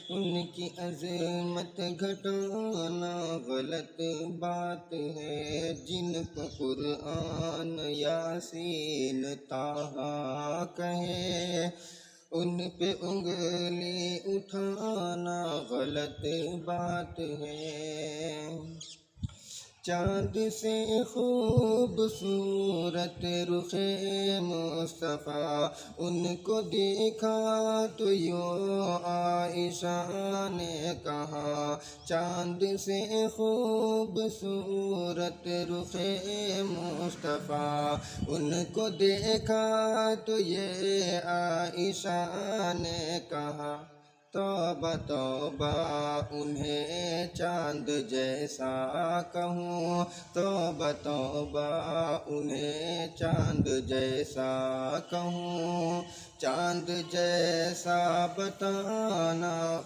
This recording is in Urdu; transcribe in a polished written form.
ان کی عظمت گھٹانا غلط بات ہے، جن کو قرآن یاسین طٰہٰ کہے ان پہ انگلی اٹھانا غلط بات ہے۔ چاند سے خوبصورت رخ مصطفیٰ ان کو دیکھا تو یوں عائشہ نے کہا، چاند سے خوبصورت رخ مصطفیٰ ان کو دیکھا تو یہ عائشہ نے کہا، توبہ توبہ انہیں چاند جیسا کہوں، توبہ توبہ انہیں چاند جیسا کہوں، چاند جیسا بتانا